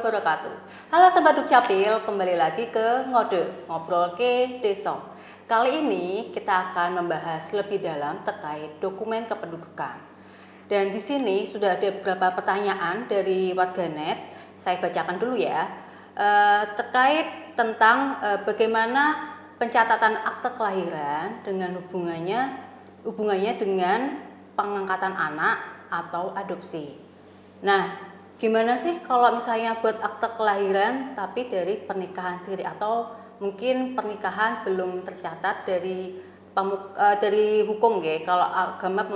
wabarakatuh. Halo Sobat Dukcapil, kembali lagi ke Ngobrol ke Desa. Kali ini kita akan membahas lebih dalam terkait dokumen kependudukan. Dan di sini sudah ada beberapa pertanyaan dari warganet. Saya bacakan dulu ya. Terkait tentang bagaimana pencatatan akte kelahiran dengan hubungannya dengan pengangkatan anak atau adopsi. Nah, gimana sih kalau misalnya buat akte kelahiran tapi dari pernikahan siri atau mungkin pernikahan belum tercatat dari hukum ya. Kalau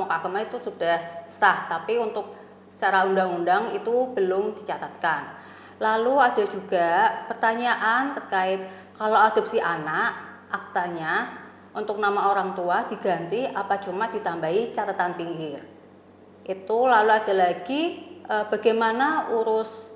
agama itu sudah sah, tapi untuk secara undang-undang itu belum dicatatkan. Lalu ada juga pertanyaan terkait kalau adopsi anak, aktanya untuk nama orang tua diganti apa cuma ditambahi catatan pinggir. Itu lalu ada lagi bagaimana urus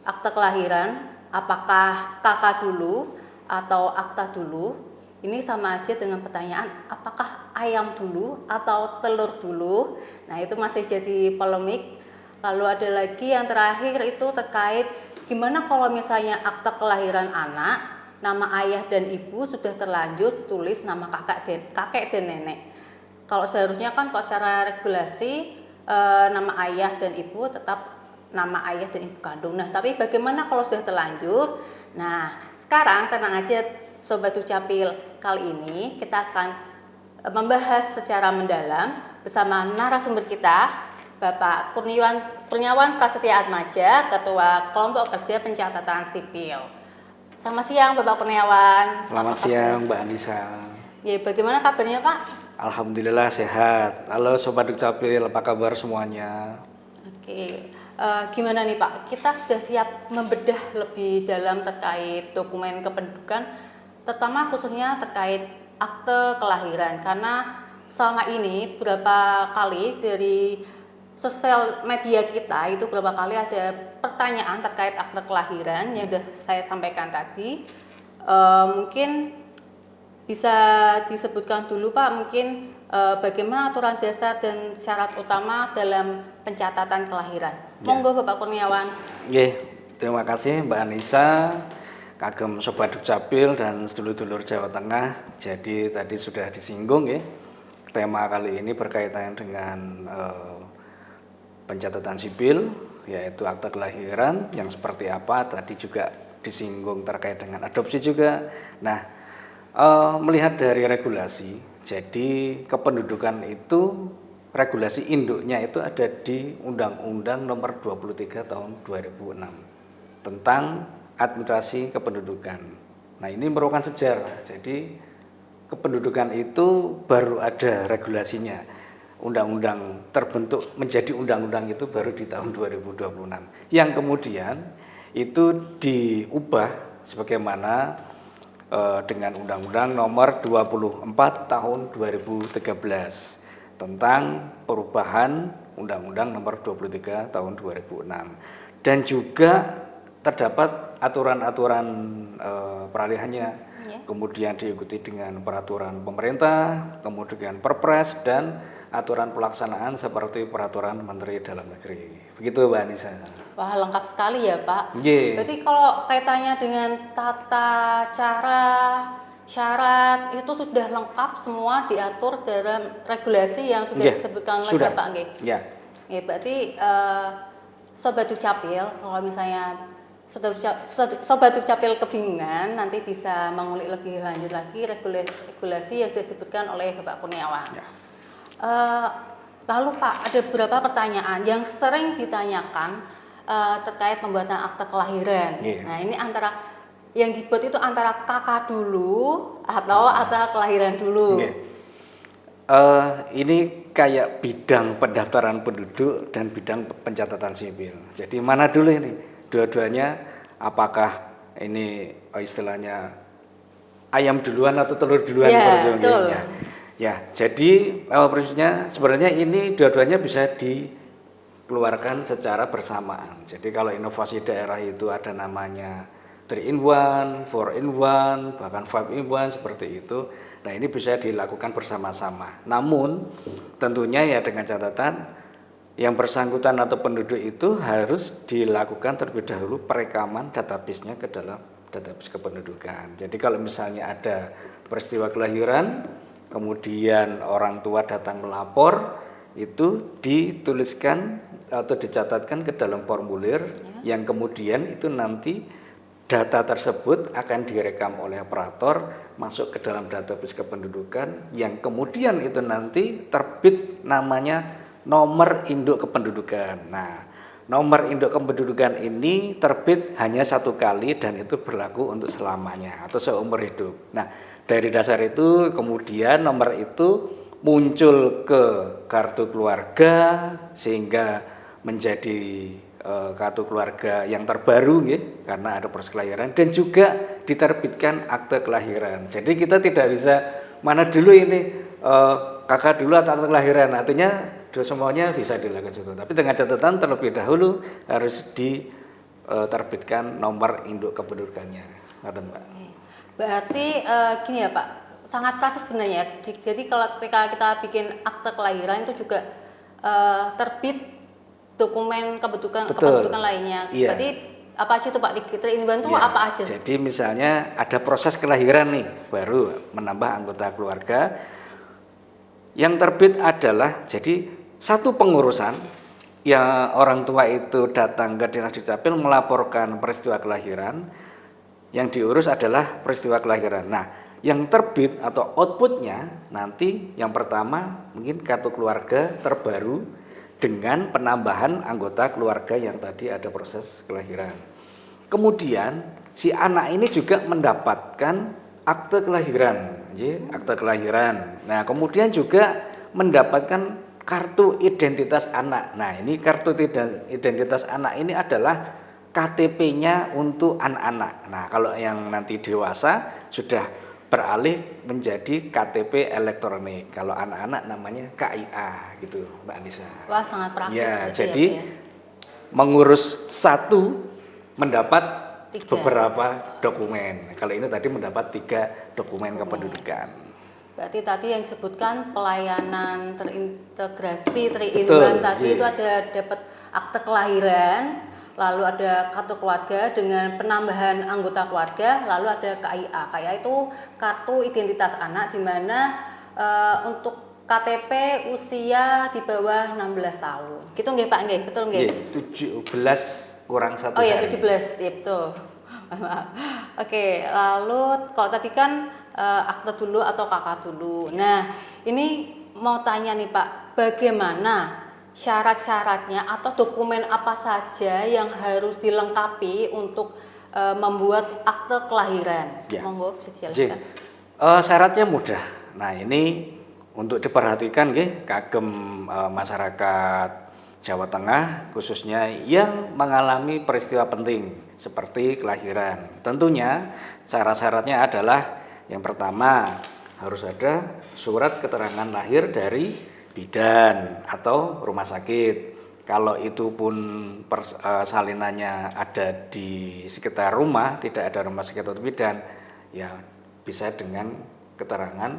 akta kelahiran, apakah kakak dulu atau akta dulu? Ini sama aja dengan pertanyaan apakah ayam dulu atau telur dulu. Nah, itu masih jadi polemik. Lalu ada lagi yang terakhir itu terkait gimana kalau misalnya akta kelahiran anak, nama ayah dan ibu sudah terlanjur ditulis nama kakek dan nenek. Kalau seharusnya kan kalau secara regulasi nama ayah dan ibu tetap nama ayah dan ibu kandung. Nah, tapi bagaimana kalau sudah terlanjur? Nah, sekarang tenang aja Sobat Dukcapil. Kali ini kita akan membahas secara mendalam bersama narasumber kita, Bapak Kurniawan Prasetya Atmaja, Ketua Kelompok Kerja Pencatatan Sipil. Selamat siang Bapak Kurniawan. Selamat siang Mbak Anissa. Ya, bagaimana kabarnya Pak? Alhamdulillah sehat. Halo Sobat Dukcapil, apa kabar semuanya? Oke, gimana nih Pak? Kita sudah siap membedah lebih dalam terkait dokumen kependudukan, terutama khususnya terkait akte kelahiran. Karena selama ini berapa kali dari sosial media kita itu berapa kali ada pertanyaan terkait akte kelahiran yang sudah saya sampaikan tadi. Mungkin bisa disebutkan dulu Pak, mungkin bagaimana aturan dasar dan syarat utama dalam pencatatan kelahiran. Monggo Bapak Kurniawan. Terima kasih Mbak Anissa, kagem Sobat Dukcapil dan sedulur-dulur Jawa Tengah. Jadi tadi sudah disinggung ya, tema kali ini berkaitan dengan pencatatan sipil, yaitu akte kelahiran yang seperti apa. Tadi juga disinggung terkait dengan adopsi juga. Nah, melihat dari regulasi, jadi kependudukan itu regulasi induknya itu ada di Undang-Undang Nomor 23 Tahun 2006 tentang administrasi kependudukan. Nah, ini merupakan sejarah. Jadi kependudukan itu baru ada regulasinya. Undang-undang terbentuk menjadi undang-undang itu baru di tahun 2026. Yang kemudian itu diubah sebagaimana dengan Undang-Undang Nomor 24 Tahun 2013 tentang perubahan Undang-Undang Nomor 23 Tahun 2006, dan juga terdapat aturan-aturan peralihannya, kemudian diikuti dengan peraturan pemerintah, kemudian Perpres dan aturan pelaksanaan seperti peraturan Menteri Dalam Negeri. Begitu Mbak Anissa. Wah, lengkap sekali ya Pak. Berarti kalau kaitannya dengan tata cara, syarat itu sudah lengkap semua diatur dalam regulasi yang sudah disebutkan oleh Bapak nggih. Ya, berarti Sobat Dukcapil, kalau misalnya Sobat Dukcapil kebingungan, nanti bisa mengulik lebih lanjut lagi regulasi yang disebutkan oleh Bapak Kurniawan. Lalu Pak, ada beberapa pertanyaan yang sering ditanyakan terkait pembuatan akte kelahiran. Nah, ini antara yang dibuat itu antara kakak dulu atau akte kelahiran dulu. Ini kayak bidang pendaftaran penduduk dan bidang pencatatan sipil. Jadi mana dulu ini? Dua-duanya apakah ini istilahnya ayam duluan atau telur duluan? Betul. Ya, jadi prosesnya sebenarnya ini dua-duanya bisa dikeluarkan secara bersamaan. Jadi kalau inovasi daerah itu ada namanya 3 in 1, 4 in 1, bahkan 5 in 1 seperti itu. Nah, ini bisa dilakukan bersama-sama. Namun tentunya ya dengan catatan yang bersangkutan atau penduduk itu harus dilakukan terlebih dahulu perekaman database-nya ke dalam database kependudukan. Jadi kalau misalnya ada peristiwa kelahiran, kemudian orang tua datang melapor, itu dituliskan atau dicatatkan ke dalam formulir yang kemudian itu nanti data tersebut akan direkam oleh operator masuk ke dalam database kependudukan yang kemudian itu nanti terbit namanya nomor induk kependudukan. Nah, nomor induk kependudukan ini terbit hanya 1 kali dan itu berlaku untuk selamanya atau seumur hidup. Nah, dari dasar itu kemudian nomor itu muncul ke kartu keluarga sehingga menjadi kartu keluarga yang terbaru karena ada proses kelahiran dan juga diterbitkan akte kelahiran. Jadi kita tidak bisa mana dulu ini kakak dulu atau akte kelahiran, artinya semuanya bisa dilakukan. Tapi dengan catatan terlebih dahulu harus diterbitkan nomor induk kependudukannya. Mbak. Berarti gini ya Pak, sangat praktis sebenarnya. Jadi kalau ketika kita bikin akte kelahiran itu juga terbit dokumen kependudukan lainnya. Iya. Berarti apa aja itu Pak? Ini bantu Ya, apa aja? jadi misalnya ada proses kelahiran nih, baru menambah anggota keluarga. Yang terbit adalah jadi satu pengurusan ya, orang tua itu datang ke Dinas Dukcapil melaporkan peristiwa kelahiran, yang diurus adalah peristiwa kelahiran. Nah, yang terbit atau outputnya nanti yang pertama mungkin kartu keluarga terbaru dengan penambahan anggota keluarga yang tadi ada proses kelahiran. Kemudian si anak ini juga mendapatkan akte kelahiran, akte kelahiran. Nah, kemudian juga mendapatkan kartu identitas anak. Nah, ini kartu identitas anak ini adalah KTP-nya untuk anak-anak. Nah, kalau yang nanti dewasa sudah beralih menjadi KTP elektronik. Kalau anak-anak namanya KIA gitu, Mbak Anissa. Wah, sangat praktis. Ya, jadi mengurus satu mendapat 3 beberapa dokumen. Kalau ini tadi mendapat 3 dokumen kependudukan. Berarti tadi yang disebutkan pelayanan terintegrasi 3-in-1 tadi itu ada dapat akte kelahiran, lalu ada kartu keluarga dengan penambahan anggota keluarga, lalu ada KIA. KIA itu kartu identitas anak, di mana untuk KTP usia di bawah 16 tahun. Gitu nggih Pak, nggih? Betul nggih? 17 kurang 1 hari. Oh iya, 17. Ya betul. Oke, lalu kalau tadi kan akte dulu atau kakak dulu. Nah, ini mau tanya nih Pak, bagaimana syarat-syaratnya atau dokumen apa saja yang harus dilengkapi untuk membuat akte kelahiran? Ya. Monggo bisa dijelaskan. Syaratnya mudah. Nah, ini untuk diperhatikan kagem masyarakat Jawa Tengah khususnya yang mengalami peristiwa penting seperti kelahiran. Tentunya syarat-syaratnya adalah yang pertama harus ada surat keterangan lahir dari bidan atau rumah sakit. Kalau itu pun salinannya ada di sekitar rumah, tidak ada rumah sakit atau bidan, ya bisa dengan keterangan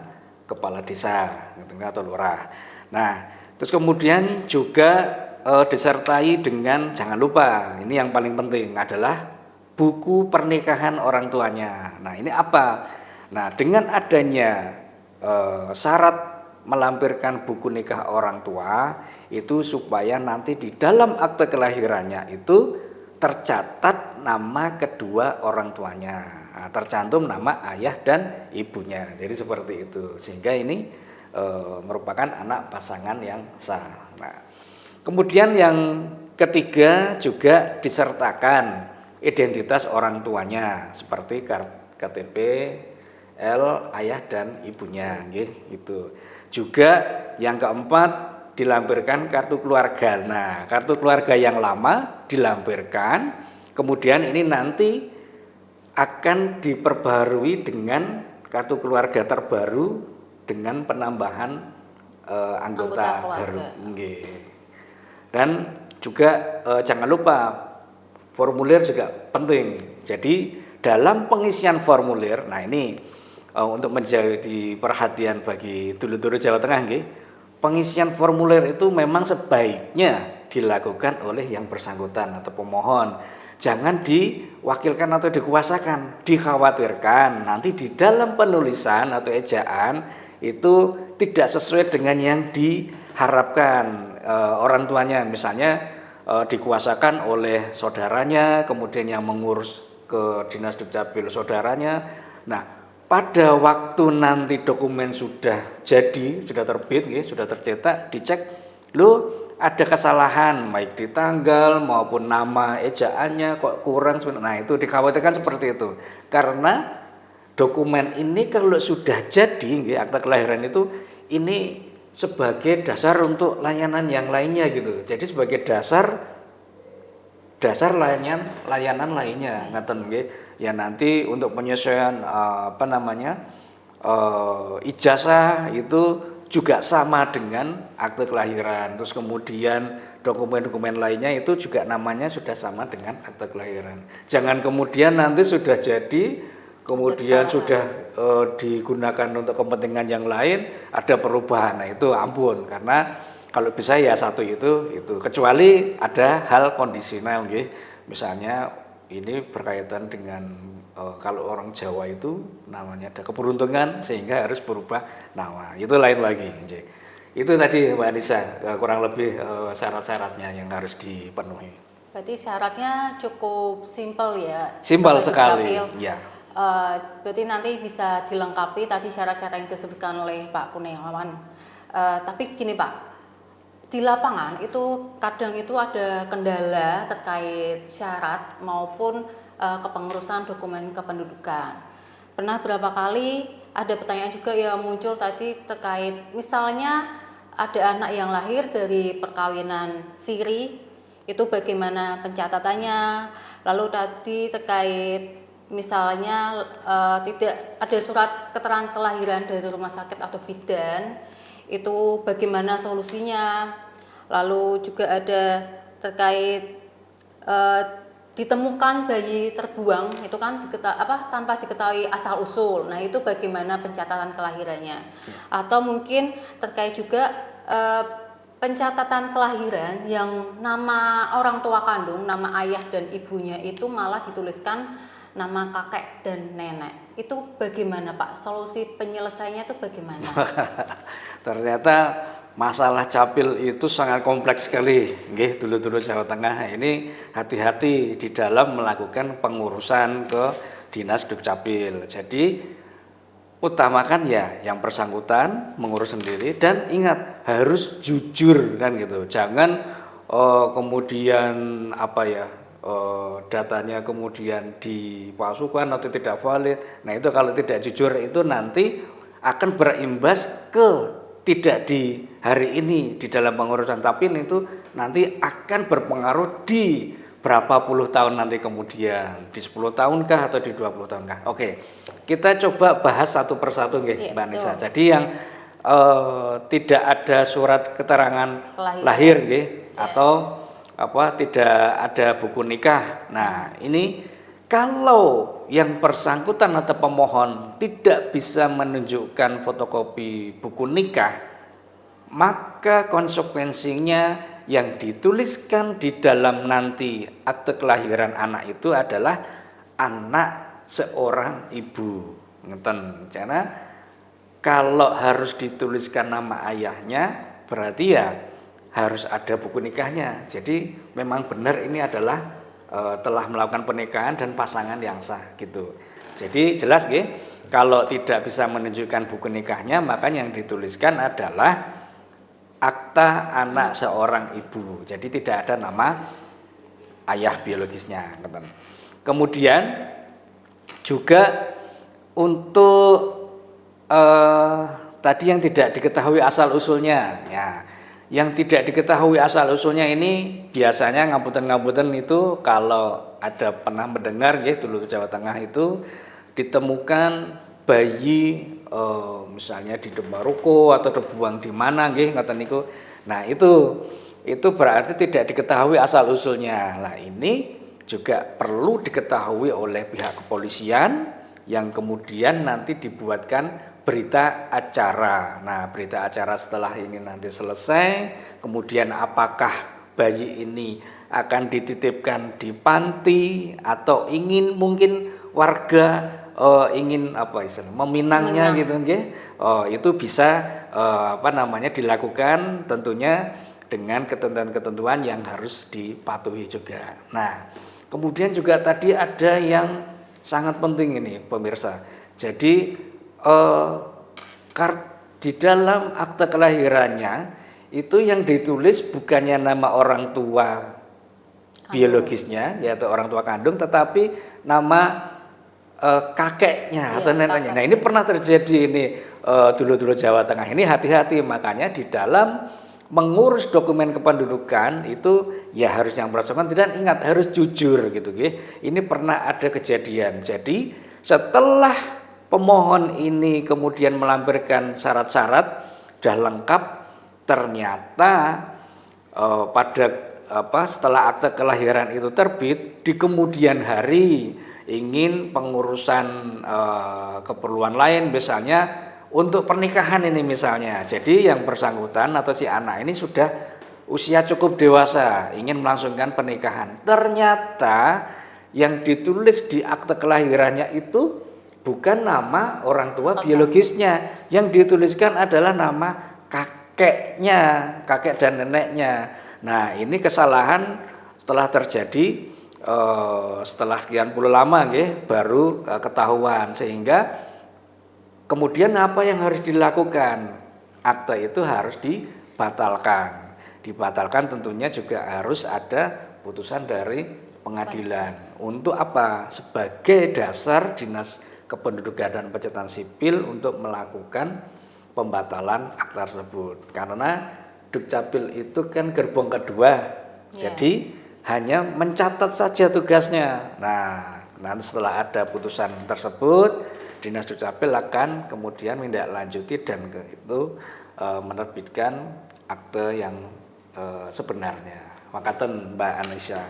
kepala desa atau lurah. Nah, terus kemudian juga disertai dengan, jangan lupa, ini yang paling penting adalah buku pernikahan orang tuanya. Nah, ini apa? Nah, dengan adanya syarat melampirkan buku nikah orang tua itu supaya nanti di dalam akte kelahirannya itu tercatat nama kedua orang tuanya, tercantum nama ayah dan ibunya. Jadi seperti itu, sehingga ini merupakan anak pasangan yang sah. Nah, kemudian yang ketiga juga disertakan identitas orang tuanya seperti KTP ayah dan ibunya, gitu. Juga yang keempat dilampirkan kartu keluarga. Nah, kartu keluarga yang lama dilampirkan, kemudian ini nanti akan diperbarui dengan kartu keluarga terbaru dengan penambahan anggota baru. Dan juga jangan lupa formulir juga penting. Jadi dalam pengisian formulir, nah ini untuk menjadi perhatian bagi dulur-dulur Jawa Tengah, pengisian formulir itu memang sebaiknya dilakukan oleh yang bersangkutan atau pemohon. Jangan diwakilkan atau dikuasakan. Dikhawatirkan nanti di dalam penulisan atau ejaan itu tidak sesuai dengan yang diharapkan orang tuanya. Misalnya dikuasakan oleh saudaranya, kemudian yang mengurus ke Dinas Dukcapil saudaranya. Nah, pada waktu nanti dokumen sudah jadi, sudah terbit, sudah tercetak, dicek, ada kesalahan baik di tanggal maupun nama ejaannya kok kurang. Nah, itu dikhawatirkan seperti itu. Karena dokumen ini kalau sudah jadi, akta kelahiran itu ini sebagai dasar untuk layanan yang lainnya gitu. Jadi sebagai dasar layanan lainnya, ngaten nggih. Ya nanti untuk penyesuaian ijazah itu juga sama dengan akte kelahiran. Terus kemudian dokumen-dokumen lainnya itu juga namanya sudah sama dengan akte kelahiran. Jangan kemudian nanti sudah jadi, kemudian sudah digunakan untuk kepentingan yang lain, ada perubahan. Nah itu ampun, karena kalau bisa ya satu itu. Kecuali ada hal kondisional, misalnya ini berkaitan dengan kalau orang Jawa itu namanya ada keberuntungan sehingga harus berubah nama, itu lain lagi. Itu tadi Mbak Anissa kurang lebih syarat-syaratnya yang harus dipenuhi. Berarti syaratnya cukup simpel ya? Simpel sekali. Ya. Berarti nanti bisa dilengkapi tadi syarat-syarat yang disebutkan oleh Pak Kurniawan. Tapi gini Pak, di lapangan itu kadang itu ada kendala terkait syarat maupun kepengurusan dokumen kependudukan. Pernah berapa kali ada pertanyaan juga yang muncul tadi terkait misalnya ada anak yang lahir dari perkawinan siri, itu bagaimana pencatatannya. Lalu tadi terkait misalnya tidak ada surat keterangan kelahiran dari rumah sakit atau bidan, itu bagaimana solusinya. Lalu juga ada terkait ditemukan bayi terbuang, itu kan tanpa diketahui asal usul. Nah itu bagaimana pencatatan kelahirannya. Atau mungkin terkait juga pencatatan kelahiran yang nama orang tua kandung, nama ayah dan ibunya itu malah dituliskan nama kakek dan nenek. Itu bagaimana Pak? Solusi penyelesaiannya itu bagaimana? Ternyata masalah capil itu sangat kompleks sekali, dulu-dulu Jawa Tengah. Ini hati-hati di dalam melakukan pengurusan ke Dinas Dukcapil. Jadi utamakan ya yang bersangkutan mengurus sendiri, dan ingat harus jujur kan gitu. Jangan kemudian datanya kemudian dipalsukan atau tidak valid. Nah itu kalau tidak jujur itu nanti akan berimbas ke tidak di hari ini di dalam pengurusan, tapi itu nanti akan berpengaruh di berapa puluh tahun nanti kemudian, di 10 tahunkah atau di 20 tahunkah. Oke, kita coba bahas satu persatu Mbak Anissa. Jadi yang tidak ada surat keterangan lahir atau tidak ada buku nikah. Nah ini kalau yang bersangkutan atau pemohon tidak bisa menunjukkan fotokopi buku nikah, maka konsekuensinya yang dituliskan di dalam nanti akte kelahiran anak itu adalah anak seorang ibu. Ngeten. Karena kalau harus dituliskan nama ayahnya, berarti ya harus ada buku nikahnya. Jadi memang benar ini adalah telah melakukan pernikahan dan pasangan yang sah gitu. Jadi jelas kalau tidak bisa menunjukkan buku nikahnya, maka yang dituliskan adalah akta anak seorang ibu. Jadi tidak ada nama ayah biologisnya. Kemudian juga untuk tadi yang tidak diketahui asal usulnya, ya. Yang tidak diketahui asal usulnya ini biasanya ngapunten itu kalau ada pernah mendengar dulu Jawa Tengah itu ditemukan bayi misalnya di Demaroko atau dibuang di mana ngoten niku. Nah, itu berarti tidak diketahui asal usulnya. Nah, ini juga perlu diketahui oleh pihak kepolisian yang kemudian nanti dibuatkan berita acara. Nah, berita acara setelah ini nanti selesai, kemudian apakah bayi ini akan dititipkan di panti atau ingin mungkin warga ingin apa istilah meminangnya gitu nggih. Itu bisa dilakukan tentunya dengan ketentuan-ketentuan yang harus dipatuhi juga. Nah, kemudian juga tadi ada yang sangat penting ini pemirsa. Jadi di dalam akte kelahirannya itu yang ditulis bukannya nama orang tua biologisnya yaitu orang tua kandung, tetapi nama kakeknya atau neneknya. Nah, ini pernah terjadi ini dulu-dulu Jawa Tengah ini, hati-hati makanya di dalam mengurus dokumen kependudukan itu ya harus yang bersangkutan dan ingat harus jujur gitu nggih. Ini pernah ada kejadian. Jadi setelah pemohon ini kemudian melampirkan syarat-syarat sudah lengkap, ternyata setelah akte kelahiran itu terbit di kemudian hari ingin pengurusan keperluan lain misalnya untuk pernikahan ini misalnya. Jadi yang bersangkutan atau si anak ini sudah usia cukup dewasa, ingin melangsungkan pernikahan. Ternyata yang ditulis di akte kelahirannya itu bukan nama orang tua biologisnya. Yang dituliskan adalah nama kakeknya, kakek dan neneknya. Nah, ini kesalahan setelah terjadi setelah sekian puluh lama baru ketahuan, sehingga kemudian apa yang harus dilakukan? Akte itu harus dibatalkan. Dibatalkan tentunya juga harus ada putusan dari pengadilan. Untuk apa? Sebagai dasar Dinas Kependudukan dan Pencatatan Sipil untuk melakukan pembatalan akte tersebut. Karena Dukcapil itu kan gerbong kedua. Jadi hanya mencatat saja tugasnya. Nah, nanti setelah ada putusan tersebut, Dinas Dukcapil akan kemudian menindaklanjuti dan menerbitkan akte yang sebenarnya. Makaten Mbak Anissa.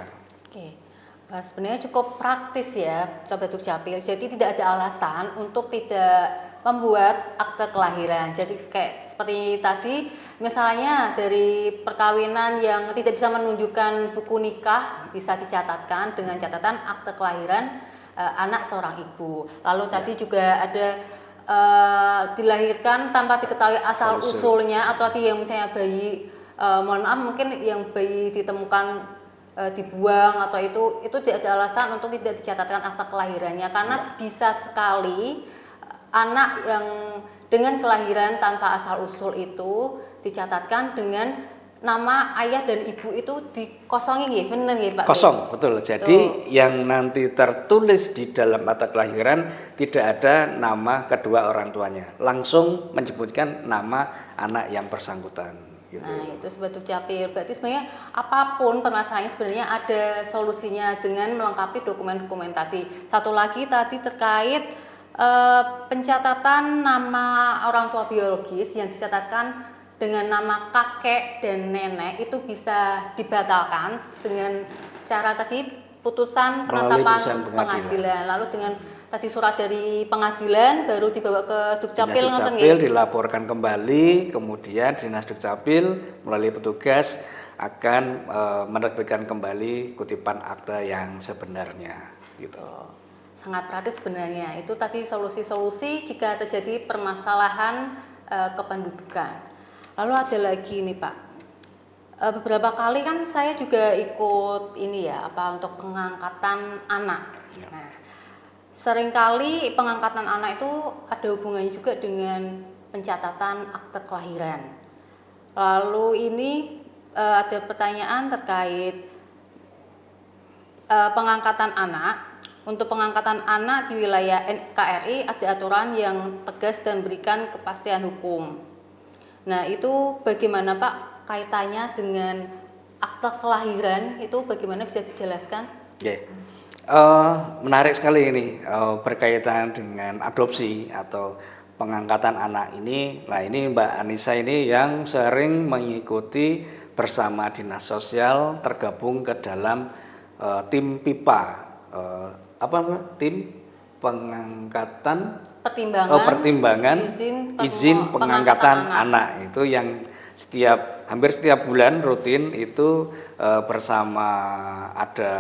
Oke. Sebenarnya cukup praktis ya Sobat Dukcapil. Jadi tidak ada alasan untuk tidak membuat akte kelahiran. Jadi kayak seperti tadi misalnya dari perkawinan yang tidak bisa menunjukkan buku nikah bisa dicatatkan dengan catatan akte kelahiran anak seorang ibu. Lalu tadi juga ada dilahirkan tanpa diketahui asal usulnya, atau tadi yang misalnya bayi mohon maaf mungkin yang bayi ditemukan dibuang atau itu tidak ada alasan untuk tidak dicatatkan akta kelahirannya, karena bisa sekali anak yang dengan kelahiran tanpa asal usul itu dicatatkan dengan nama ayah dan ibu itu dikosongi ya, benar ya Pak? Kosong, betul. Jadi yang nanti tertulis di dalam akta kelahiran tidak ada nama kedua orang tuanya, langsung menyebutkan nama anak yang bersangkutan. Gitu. Nah itu Sobat Dukcapil, berarti sebenarnya apapun permasalahannya sebenarnya ada solusinya dengan melengkapi dokumen-dokumen tadi. Satu lagi tadi terkait pencatatan nama orang tua biologis yang dicatatkan dengan nama kakek dan nenek itu bisa dibatalkan dengan cara tadi putusan penetapan pengadilan. Lalu dengan tadi surat dari pengadilan baru dibawa ke Dukcapil. Dinas Dukcapil dilaporkan kembali, kemudian Dinas Dukcapil melalui petugas akan menerbitkan kembali kutipan akte yang sebenarnya gitu. Sangat praktis sebenarnya. Itu tadi solusi-solusi jika terjadi permasalahan kependudukan. Lalu ada lagi nih Pak. Beberapa kali kan saya juga ikut ini ya, untuk pengangkatan anak. Nah, seringkali pengangkatan anak itu ada hubungannya juga dengan pencatatan akte kelahiran. Lalu ini ada pertanyaan terkait pengangkatan anak. Untuk pengangkatan anak di wilayah NKRI ada aturan yang tegas dan berikan kepastian hukum. Nah itu bagaimana Pak kaitannya dengan akte kelahiran, itu bagaimana bisa dijelaskan? Menarik sekali ini berkaitan dengan adopsi atau pengangkatan anak ini. Nah ini Mbak Anissa ini yang sering mengikuti bersama Dinas Sosial tergabung ke dalam tim PIPA. Tim pengangkatan pertimbangan izin pengangkatan anak itu yang hampir setiap bulan rutin itu bersama ada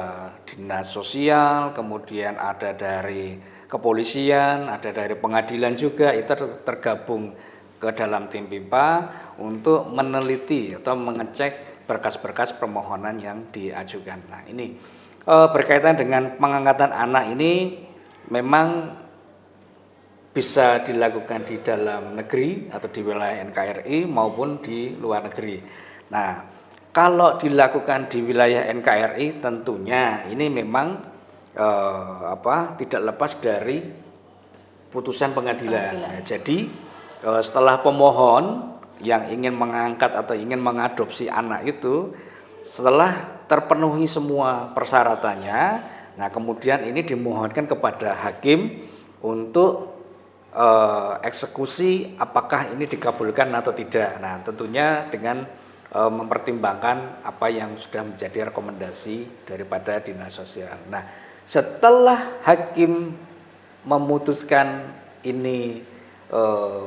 dinas sosial, kemudian ada dari kepolisian, ada dari pengadilan juga, itu tergabung ke dalam tim PIMPA untuk meneliti atau mengecek berkas-berkas permohonan yang diajukan. Nah, ini berkaitan dengan pengangkatan anak ini memang bisa dilakukan di dalam negeri atau di wilayah NKRI maupun di luar negeri. Nah, kalau dilakukan di wilayah NKRI tentunya ini memang tidak lepas dari putusan pengadilan. Nah, jadi setelah pemohon yang ingin mengangkat atau ingin mengadopsi anak itu, setelah terpenuhi semua persyaratannya, nah kemudian ini dimohonkan kepada hakim untuk eksekusi apakah ini dikabulkan atau tidak. Nah, tentunya dengan mempertimbangkan apa yang sudah menjadi rekomendasi daripada dinas sosial. Nah, setelah hakim memutuskan ini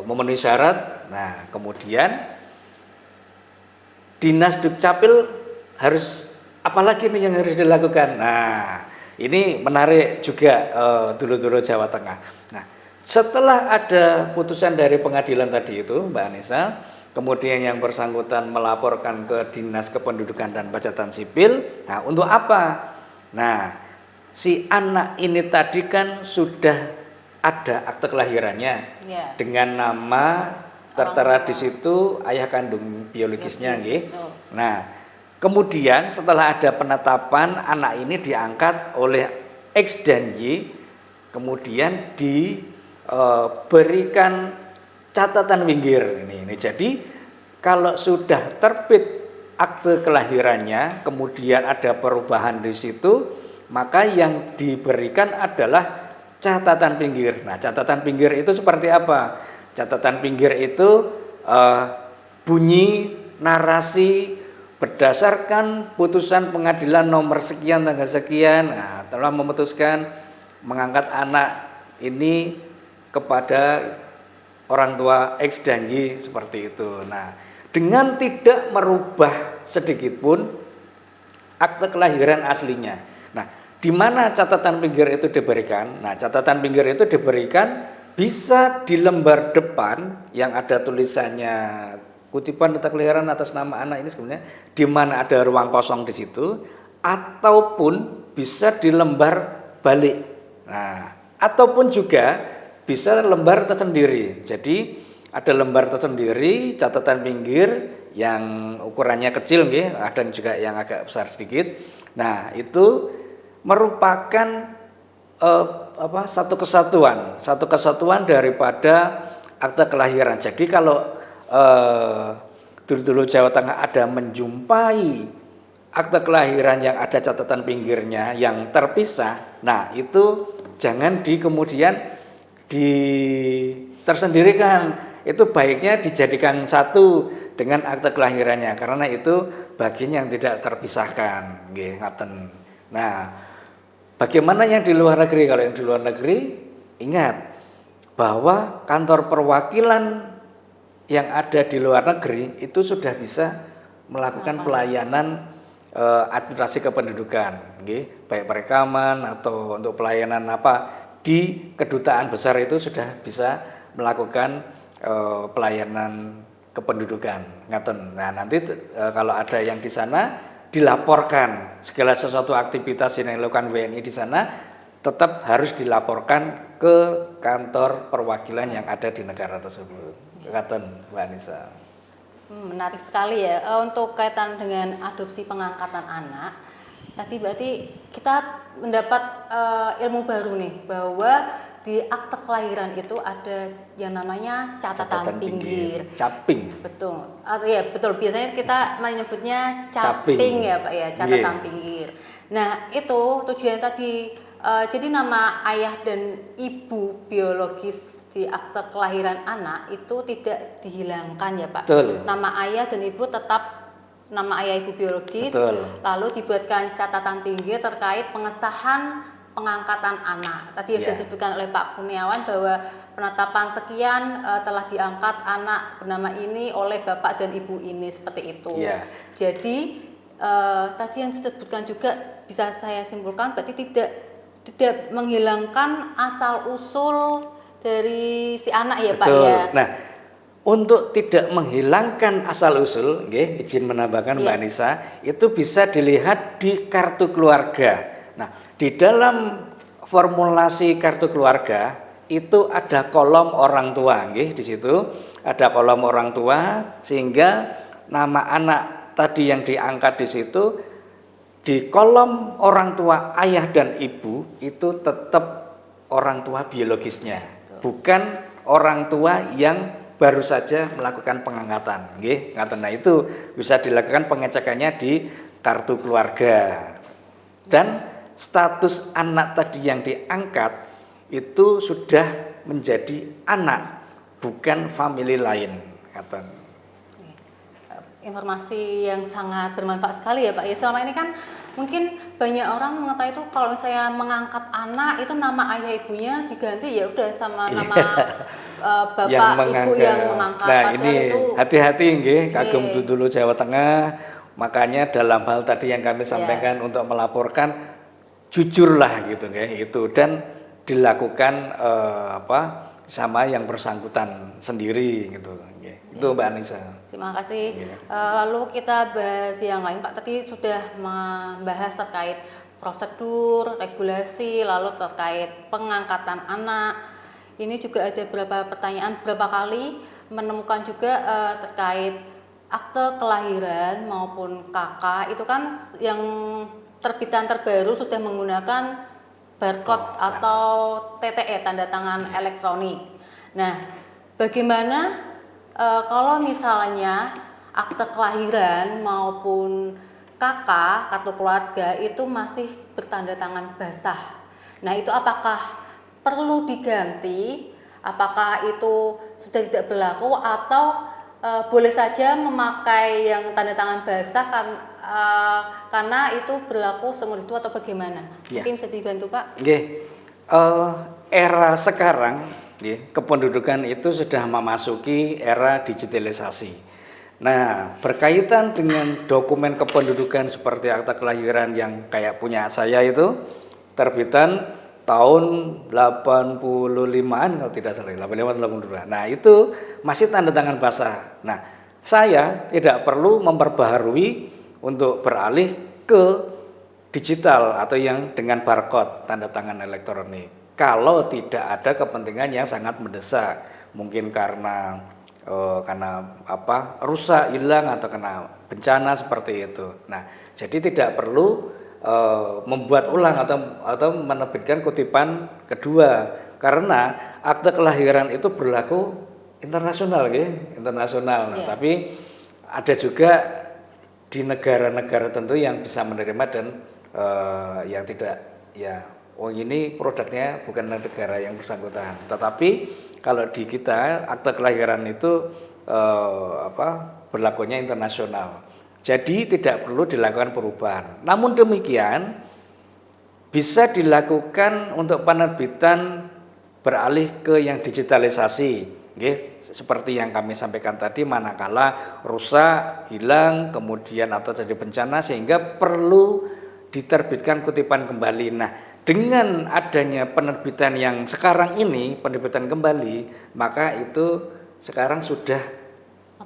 memenuhi syarat, nah kemudian dinas Dukcapil harus apalagi nih yang harus dilakukan. Nah, ini menarik juga dulu-dulu Jawa Tengah. Nah, setelah ada putusan dari pengadilan tadi itu, Mbak Anissa, kemudian yang bersangkutan melaporkan ke Dinas Kependudukan dan Pencatatan Sipil. Nah, untuk apa? Nah, si anak ini tadi kan sudah ada akte kelahirannya dengan nama tertera di situ ayah kandung biologisnya, nggih. Nah, kemudian setelah ada penetapan anak ini diangkat oleh X dan Y, kemudian diberikan catatan pinggir ini. Jadi kalau sudah terbit akte kelahirannya, kemudian ada perubahan di situ, maka yang diberikan adalah catatan pinggir. Nah, catatan pinggir itu seperti apa? Catatan pinggir itu bunyi narasi berdasarkan putusan pengadilan nomor sekian tanggal sekian, nah, telah memutuskan mengangkat anak ini kepada orang tua X dan Y seperti itu. Nah, dengan tidak merubah sedikit pun akte kelahiran aslinya. Nah, di mana catatan pinggir itu diberikan? Nah, catatan pinggir itu diberikan bisa di lembar depan yang ada tulisannya kutipan akte kelahiran atas nama anak ini sebenarnya di mana ada ruang kosong di situ, ataupun bisa di lembar balik. Nah, ataupun juga bisa lembar tersendiri. Jadi ada lembar tersendiri catatan pinggir yang ukurannya kecil, nggih, ada juga yang agak besar sedikit. Nah, itu merupakan satu kesatuan daripada akte kelahiran. Jadi kalau dulu Jawa Tengah ada menjumpai akte kelahiran yang ada catatan pinggirnya yang terpisah, nah itu jangan kemudian tersendirikan, itu baiknya dijadikan satu dengan akte kelahirannya karena itu bagian yang tidak terpisahkan, nggih, ngaten. Nah, bagaimana yang di luar negeri? Kalau yang di luar negeri, ingat bahwa kantor perwakilan yang ada di luar negeri itu sudah bisa melakukan pelayanan administrasi kependudukan, baik perekaman atau untuk pelayanan di kedutaan besar itu sudah bisa melakukan pelayanan kependudukan, ngaten. Nah, nanti kalau ada yang di sana dilaporkan segala sesuatu aktivitas yang dilakukan WNI di sana tetap harus dilaporkan ke kantor perwakilan yang ada di negara tersebut. Ngaten, Mbak Anissa. Menarik sekali ya untuk kaitan dengan adopsi pengangkatan anak. Tadi berarti kita mendapat ilmu baru nih bahwa di akte kelahiran itu ada yang namanya catatan pinggir. Caping. Betul. Ya, betul. Biasanya kita menyebutnya caping ya, Pak ya, catatan pinggir. Nah, itu tujuan tadi jadi nama ayah dan ibu biologis di akte kelahiran anak itu tidak dihilangkan ya, Pak. Betul. Nama ayah dan ibu tetap nama ayah ibu biologis. Betul. Lalu dibuatkan catatan pinggir terkait pengesahan pengangkatan anak. Tadi sudah Ya. disebutkan oleh Pak Kurniawan bahwa penetapan sekian telah diangkat anak bernama ini oleh bapak dan ibu ini, seperti itu. Ya. Jadi tadi yang disebutkan juga bisa saya simpulkan berarti tidak menghilangkan asal usul dari si anak ya, Pak Betul. ya. Nah, untuk tidak menghilangkan asal usul, nggih, izin menambahkan Mbak Iya. Anissa, itu bisa dilihat di kartu keluarga. Nah, di dalam formulasi kartu keluarga itu ada kolom orang tua, nggih, di situ ada kolom orang tua sehingga nama anak tadi yang diangkat di situ di kolom orang tua ayah dan ibu itu tetap orang tua biologisnya, bukan orang tua yang baru saja melakukan pengangkatan, nggih. Nah, itu bisa dilakukan pengecekannya di kartu keluarga. Dan status anak tadi yang diangkat itu sudah menjadi anak, bukan famili lain, kata. Informasi yang sangat bermanfaat sekali ya Pak ya. Selama ini kan mungkin banyak orang mengetahui itu kalau saya mengangkat anak itu nama ayah ibunya diganti ya udah sama nama bapak ibu yang mengangkat. Nah, Padahal ini itu hati-hati nggih kagem Oke. dulu Jawa Tengah. Makanya dalam hal tadi yang kami sampaikan untuk melaporkan jujurlah gitu nggih itu dan dilakukan sama yang bersangkutan sendiri gitu nggih. Itu Mbak Anissa. Terima kasih. Lalu kita bahas yang lain Pak. Tadi sudah membahas terkait prosedur, regulasi, lalu terkait pengangkatan anak. Ini juga ada beberapa pertanyaan, berapa kali menemukan juga terkait akte kelahiran maupun KK. Itu kan yang terbitan terbaru sudah menggunakan barcode atau TTE, tanda tangan elektronik. Nah, bagaimana kalau misalnya akte kelahiran maupun KK, kartu keluarga itu masih bertanda tangan basah. Nah, itu apakah perlu diganti? Apakah itu sudah tidak berlaku atau boleh saja memakai yang tanda tangan basah karena itu berlaku seumur hidup atau bagaimana? Ya. Mungkin bisa dibantu Pak? Nggih. Era sekarang kependudukan itu sudah memasuki era digitalisasi. Nah, berkaitan dengan dokumen kependudukan seperti akta kelahiran yang kayak punya saya itu terbitan tahun 85-an kalau tidak salah, 85-82. Nah, itu masih tanda tangan basah. Nah, saya tidak perlu memperbaharui untuk beralih ke digital atau yang dengan barcode tanda tangan elektronik. Kalau tidak ada kepentingan yang sangat mendesak, mungkin karena rusak, hilang atau kena bencana seperti itu. Nah, jadi tidak perlu membuat ulang atau menerbitkan kutipan kedua karena akte kelahiran itu berlaku internasional, internasional. Nah, tapi ada juga di negara-negara tertentu yang bisa menerima dan yang tidak ini produknya bukan negara yang bersangkutan. Tetapi kalau di kita akte kelahiran itu berlakunya internasional. Jadi tidak perlu dilakukan perubahan. Namun demikian bisa dilakukan untuk penerbitan beralih ke yang digitalisasi. Seperti yang kami sampaikan tadi, manakala rusak, hilang, kemudian atau terjadi bencana sehingga perlu diterbitkan kutipan kembali. Nah, dengan adanya penerbitan yang sekarang ini, penerbitan kembali, maka itu sekarang sudah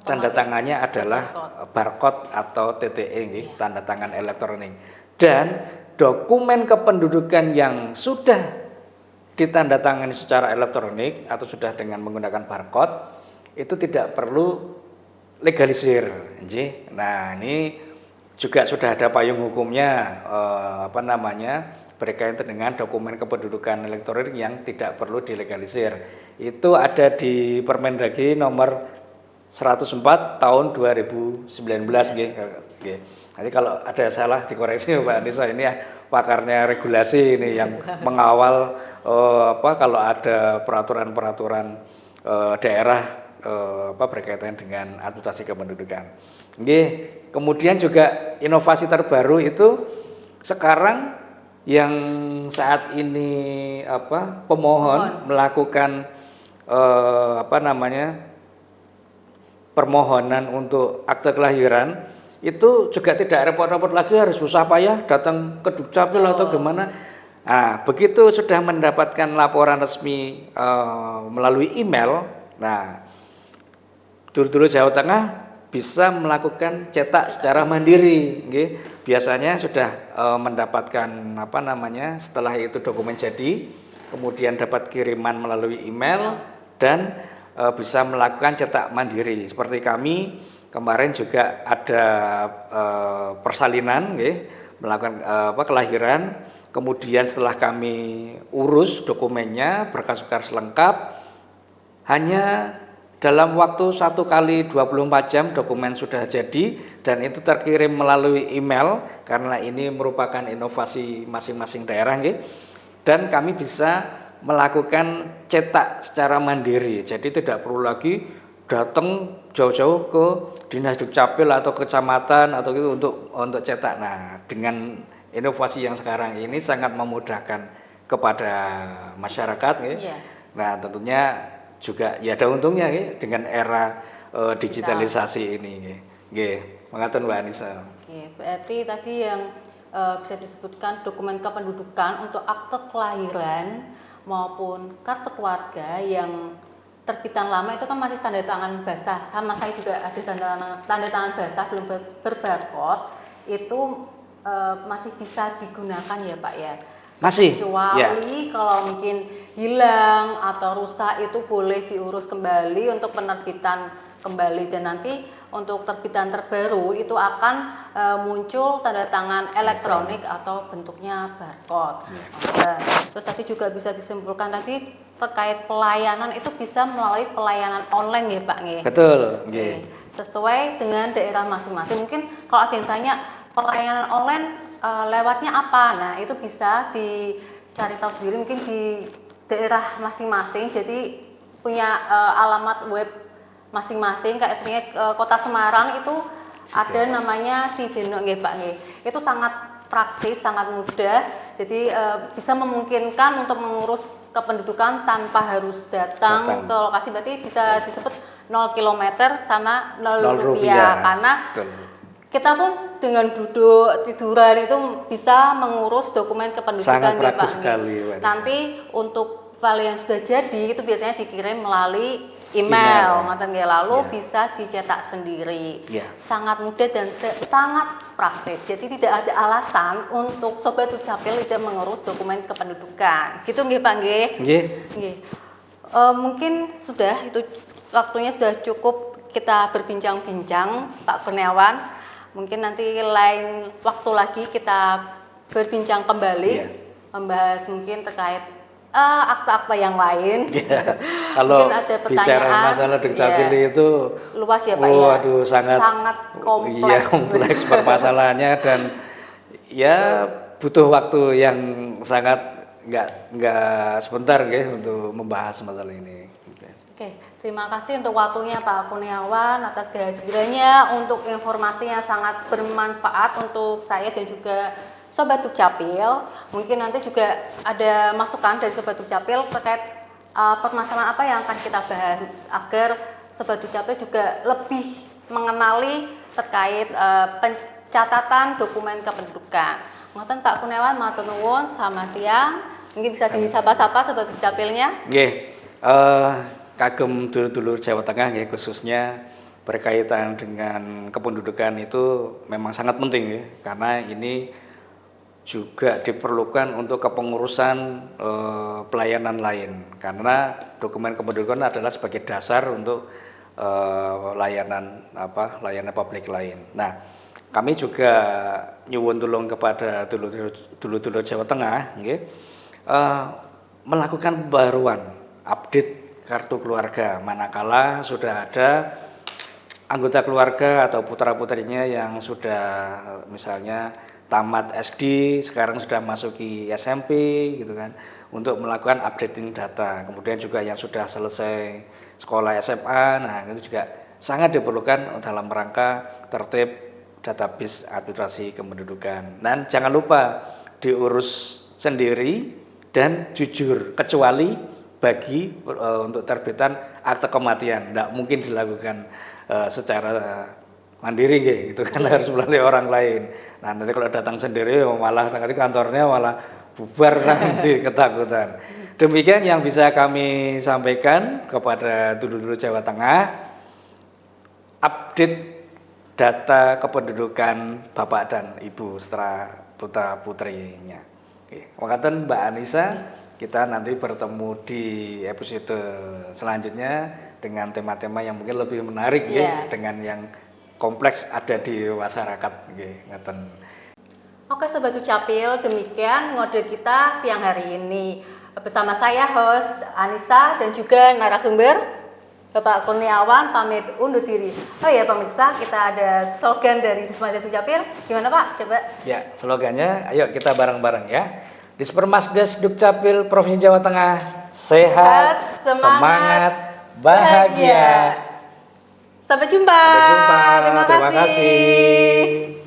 tanda tangannya adalah barcode atau TTE, tanda tangan elektronik. Dan dokumen kependudukan yang sudah ditandatangani secara elektronik atau sudah dengan menggunakan barcode itu tidak perlu legalisir. Nah, ini juga sudah ada payung hukumnya berkaitan dengan dokumen kependudukan elektronik yang tidak perlu dilegalisir. Itu ada di Permendagri nomor 104 tahun 2019 Nanti kalau ada salah dikoreksi Mbak Anissa, ini pakarnya regulasi ini yang mengawal kalau ada peraturan-peraturan daerah berkaitan dengan akuntansi kependudukan. Kemudian juga inovasi terbaru itu sekarang yang saat ini pemohon melakukan permohonan untuk akte kelahiran itu juga tidak repot-repot lagi harus susah payah datang ke Dukcapil atau gimana. Nah, begitu sudah mendapatkan laporan resmi melalui email, nah Dulu-dulu Jawa Tengah bisa melakukan cetak secara mandiri, nggih. Biasanya sudah mendapatkan setelah itu dokumen jadi, kemudian dapat kiriman melalui email dan bisa melakukan cetak mandiri. Seperti kami kemarin juga ada persalinan, nggih, melakukan kelahiran. Kemudian setelah kami urus dokumennya, berkas-berkas lengkap, hanya dalam waktu 1 kali 24 jam dokumen sudah jadi dan itu terkirim melalui email karena ini merupakan inovasi masing-masing daerah, nggih. Dan kami bisa melakukan cetak secara mandiri. Jadi tidak perlu lagi datang jauh-jauh ke Dinas Dukcapil atau kecamatan atau gitu untuk cetak. Nah, dengan inovasi yang sekarang ini sangat memudahkan kepada masyarakat, nggih. Iya. Nah, tentunya juga ya ada untungnya dengan era digitalisasi ini. Nggih, mengatur Mbak Anissa. Oke, berarti tadi yang bisa disebutkan dokumen kependudukan untuk akte kelahiran maupun kartu keluarga yang terbitan lama itu kan masih tanda tangan basah. Sama saya juga ada tanda tangan basah belum berbarcode itu masih bisa digunakan ya Pak ya. Masih. Kecuali kalau mungkin hilang atau rusak itu boleh diurus kembali untuk penerbitan kembali dan nanti untuk terbitan terbaru itu akan muncul tanda tangan elektronik atau bentuknya barcode. Terus tadi juga bisa disimpulkan tadi terkait pelayanan itu bisa melalui pelayanan online ya Pak nggih. Betul, nggih. Sesuai dengan daerah masing-masing. Mungkin kalau ada yang tanya pelayanan online lewatnya apa? Nah, itu bisa dicari tahu sendiri mungkin di daerah masing-masing. Jadi punya alamat web masing-masing kayak Kota Semarang itu ada namanya Sideno nggih Pak nggih. Itu sangat praktis, sangat mudah. Jadi bisa memungkinkan untuk mengurus kependudukan tanpa harus datang ke lokasi. Berarti bisa disebut 0 km sama 0 rupiah karena kita pun dengan duduk tiduran itu bisa mengurus dokumen kependudukan ya Pak. Nanti untuk file yang sudah jadi itu biasanya dikirim melalui email. Lalu bisa dicetak sendiri. Sangat mudah dan sangat praktis. Jadi tidak ada alasan untuk Sobat Dukcapil tidak mengurus dokumen kependudukan. Gitu nggih Pak nggih? Nggih. Mungkin sudah itu waktunya sudah cukup kita berbincang-bincang Pak Kurniawan. Mungkin nanti lain waktu lagi kita berbincang kembali membahas mungkin terkait akta-akta yang lain. Kalau ada bicara masalah Dukcapil itu luas ya Pak ya. Waduh, sangat kompleks. Iya, kompleks permasalahannya dan ya butuh waktu yang sangat nggak sebentar untuk membahas masalah ini. Oke, terima kasih untuk waktunya Pak Kurniawan atas kehadirannya untuk informasi yang sangat bermanfaat untuk saya dan juga Sobat Dukcapil. Mungkin nanti juga ada masukan dari Sobat Dukcapil terkait permasalahan apa yang akan kita bahas agar Sobat Dukcapil juga lebih mengenali terkait pencatatan dokumen kependudukan. Ngoten Pak Kurniawan, matur nuwun, selamat siang. Mungkin bisa disapa-sapa Sobat Dukcapilnya. Nggih. Kagem dulur-dulur Jawa Tengah ya, khususnya berkaitan dengan kependudukan itu memang sangat penting ya, karena ini juga diperlukan untuk kepengurusan pelayanan lain, karena dokumen kependudukan adalah sebagai dasar untuk layanan publik lain. Nah, kami juga nyuwun tulung kepada dulur-dulur Jawa Tengah melakukan pembaruan update kartu keluarga manakala sudah ada anggota keluarga atau putra-putrinya yang sudah misalnya tamat SD, sekarang sudah masuki SMP gitu kan, untuk melakukan updating data. Kemudian juga yang sudah selesai sekolah SMA, nah itu juga sangat diperlukan dalam rangka tertib database administrasi kependudukan. Dan jangan lupa diurus sendiri dan jujur, kecuali bagi untuk terbitan akte kematian, tidak mungkin dilakukan secara mandiri gitu kan, harus melalui orang lain. Nah nanti kalau datang sendiri malah nanti kantornya malah bubar nanti ketakutan. Demikian yang bisa kami sampaikan kepada dulur-dulur Jawa Tengah, update data kependudukan Bapak dan Ibu setelah putra putrinya. Makatan Mbak Anissa, kita nanti bertemu di episode selanjutnya dengan tema-tema yang mungkin lebih menarik dengan yang kompleks ada di masyarakat. Oke Sobat Dukcapil, demikian ngode kita siang hari ini. Bersama saya host Anissa dan juga narasumber Bapak Kurniawan pamit undur diri. Oh ya pemirsa, kita ada slogan dari Dispermasdes Dukcapil. Gimana Pak? Coba. Ya, slogannya ayo kita bareng-bareng ya. Dispermasdes Dukcapil Provinsi Jawa Tengah, sehat, semangat, bahagia. Sampai jumpa. Sampai jumpa. Terima kasih.